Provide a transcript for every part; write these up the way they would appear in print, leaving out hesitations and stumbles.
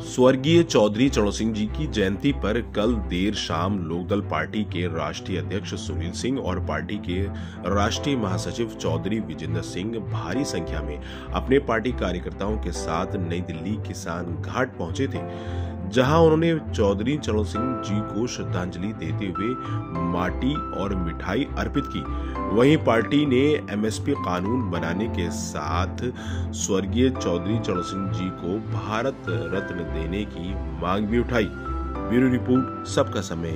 स्वर्गीय चौधरी चरण सिंह जी की जयंती पर कल देर शाम लोकदल पार्टी के राष्ट्रीय अध्यक्ष सुनील सिंह और पार्टी के राष्ट्रीय महासचिव चौधरी विजेंद्र सिंह भारी संख्या में अपने पार्टी कार्यकर्ताओं के साथ नई दिल्ली किसान घाट पहुंचे थे, जहां उन्होंने चौधरी चरण सिंह जी को श्रद्धांजलि देते हुए माटी और मिठाई अर्पित की। वहीं पार्टी ने एमएसपी कानून बनाने के साथ स्वर्गीय चौधरी चरण सिंह जी को भारत रत्न देने की मांग भी उठाई। ब्यूरो रिपोर्ट, सबका समय,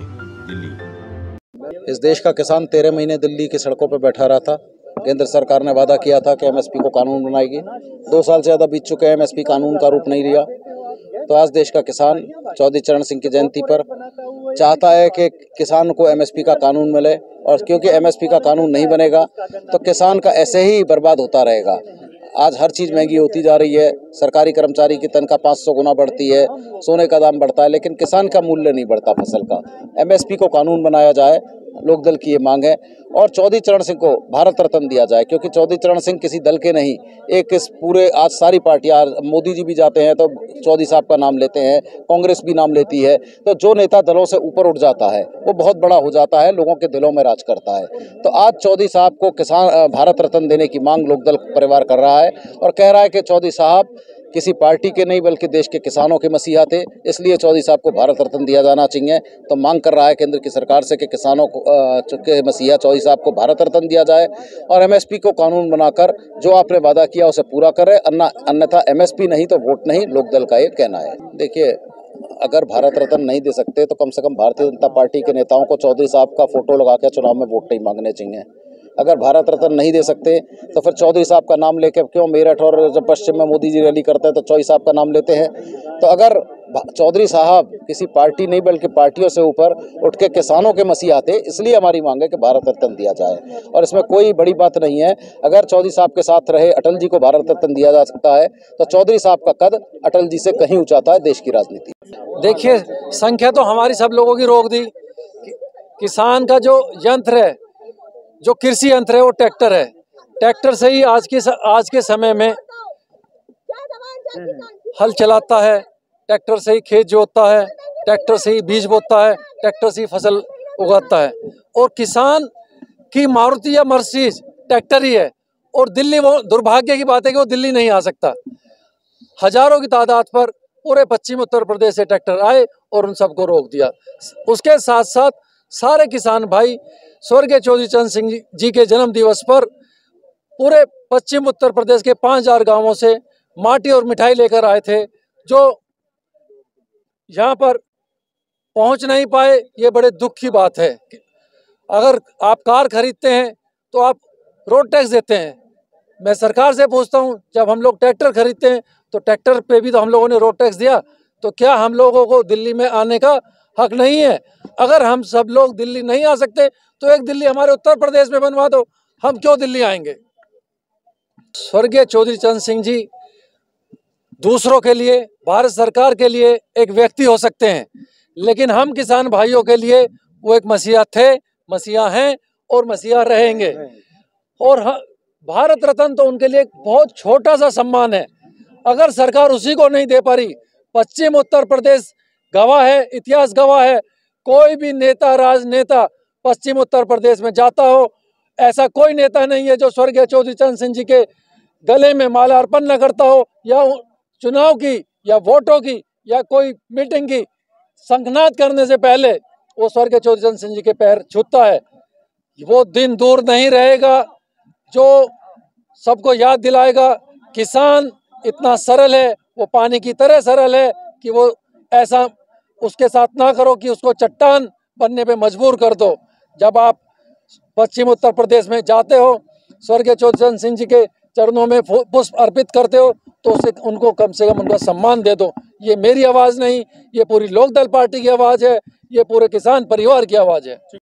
दिल्ली। इस देश का किसान 13 महीने दिल्ली की सड़कों पर बैठा रहा था। केंद्र सरकार ने वादा किया था कि एमएसपी को कानून बनाएगी। 2 साल से ज़्यादा बीत चुके हैं, एमएसपी कानून का रूप नहीं लिया। तो आज देश का किसान चौधरी चरण सिंह की जयंती पर चाहता है कि किसान को एमएसपी का कानून मिले, और क्योंकि एमएसपी का कानून नहीं बनेगा तो किसान का ऐसे ही बर्बाद होता रहेगा। आज हर चीज़ महंगी होती जा रही है, सरकारी कर्मचारी की तनख्वाह 500 गुना बढ़ती है, सोने का दाम बढ़ता है, लेकिन किसान का मूल्य नहीं बढ़ता फसल का। एमएसपी को कानून बनाया जाए, लोकदल की ये मांग है। और चौधरी चरण सिंह को भारत रत्न दिया जाए, क्योंकि चौधरी चरण सिंह किसी दल के नहीं, एक इस पूरे आज सारी पार्टियां, मोदी जी भी जाते हैं तो चौधरी साहब का नाम लेते हैं, कांग्रेस भी नाम लेती है। तो जो नेता दलों से ऊपर उठ जाता है वो बहुत बड़ा हो जाता है, लोगों के दिलों में राज करता है। तो आज चौधरी साहब को किसान भारत रत्न देने की मांग लोकदल परिवार कर रहा है और कह रहा है कि चौधरी साहब किसी पार्टी के नहीं बल्कि देश के किसानों के मसीहा थे, इसलिए चौधरी साहब को भारत रत्न दिया जाना चाहिए। तो मांग कर रहा है केंद्र की सरकार से कि किसानों के मसीहा चौधरी साहब को भारत रत्न दिया जाए और एमएसपी को कानून बनाकर जो आपने वादा किया उसे पूरा करे, अन्यथा एमएसपी नहीं तो वोट नहीं, लोकदल का ये कहना है। देखिए, अगर भारत रत्न नहीं दे सकते तो कम से कम भारतीय जनता पार्टी के नेताओं को चौधरी साहब का फोटो लगा के चुनाव में वोट नहीं मांगने चाहिए। अगर भारत रत्न नहीं दे सकते तो फिर चौधरी साहब का नाम लेके क्यों मेरठ और जब पश्चिम में मोदी जी रैली करते हैं तो चौधरी साहब का नाम लेते हैं। तो अगर चौधरी साहब किसी पार्टी नहीं बल्कि पार्टियों से ऊपर उठ के किसानों के मसीहा थे, इसलिए हमारी मांग है कि भारत रत्न दिया जाए। और इसमें कोई बड़ी बात नहीं है। अगर चौधरी साहब के साथ रहे अटल जी को भारत रत्न दिया जा सकता है तो चौधरी साहब का कद अटल जी से कहीं ऊंचा था देश की राजनीति। देखिए, संख्या तो हमारी सब लोगों की रोक दी। किसान का जो यंत्र है, जो कृषि यंत्र है, वो ट्रैक्टर है। ट्रैक्टर से ही आज के समय में हल चलाता है, ट्रैक्टर से ही खेत जोतता है, ट्रैक्टर से ही बीज बोता है, ट्रैक्टर से ही फसल उगाता है। और किसान की मारुति या मर्सिडीज ट्रैक्टर ही है। और दिल्ली, वो दुर्भाग्य की बात है कि वो दिल्ली नहीं आ सकता। हजारों की तादाद पर पूरे पश्चिम उत्तर प्रदेश से ट्रैक्टर आए और उन सबको रोक दिया। उसके साथ साथ सारे किसान भाई स्वर्गीय चौधरी चरण सिंह जी के जन्म दिवस पर पूरे पश्चिम उत्तर प्रदेश के 5000 गांवों से माटी और मिठाई लेकर आए थे, जो यहाँ पर पहुँच नहीं पाए। ये बड़े दुख की बात है। अगर आप कार खरीदते हैं तो आप रोड टैक्स देते हैं। मैं सरकार से पूछता हूँ, जब हम लोग ट्रैक्टर खरीदते हैं तो ट्रैक्टर पे भी तो हम लोगों ने रोड टैक्स दिया, तो क्या हम लोगों को दिल्ली में आने का हक नहीं है? अगर हम सब लोग दिल्ली नहीं आ सकते तो एक दिल्ली हमारे उत्तर प्रदेश में बनवा दो, हम क्यों दिल्ली आएंगे? स्वर्गीय चौधरी चरण सिंह जी दूसरों के लिए, भारत सरकार के लिए एक व्यक्ति हो सकते हैं, लेकिन हम किसान भाइयों के लिए वो एक मसीहा थे, मसीहा हैं और मसीहा रहेंगे। और भारत रत्न तो उनके लिए एक बहुत छोटा सा सम्मान है। अगर सरकार उसी को नहीं दे पा रही, पश्चिम उत्तर प्रदेश गवाह है, इतिहास गवाह है, कोई भी नेता, राजनेता पश्चिम उत्तर प्रदेश में जाता हो, ऐसा कोई नेता नहीं है जो स्वर्गीय चौधरी चरण सिंह जी के गले में माल्यार्पण न करता हो, या चुनाव की या वोटों की या कोई मीटिंग की शंखनाद करने से पहले वो स्वर्गीय चौधरी चरण सिंह जी के पैर छूता है। वो दिन दूर नहीं रहेगा जो सबको याद दिलाएगा किसान इतना सरल है, वो पानी की तरह सरल है कि वो ऐसा उसके साथ ना करो कि उसको चट्टान बनने पे मजबूर कर दो। जब आप पश्चिम उत्तर प्रदेश में जाते हो, स्वर्गीय चौधरी चरण सिंह जी के चरणों में पुष्प अर्पित करते हो, तो उससे उनको कम से कम उनका सम्मान दे दो। ये मेरी आवाज़ नहीं, ये पूरी लोकदल पार्टी की आवाज़ है, ये पूरे किसान परिवार की आवाज़ है।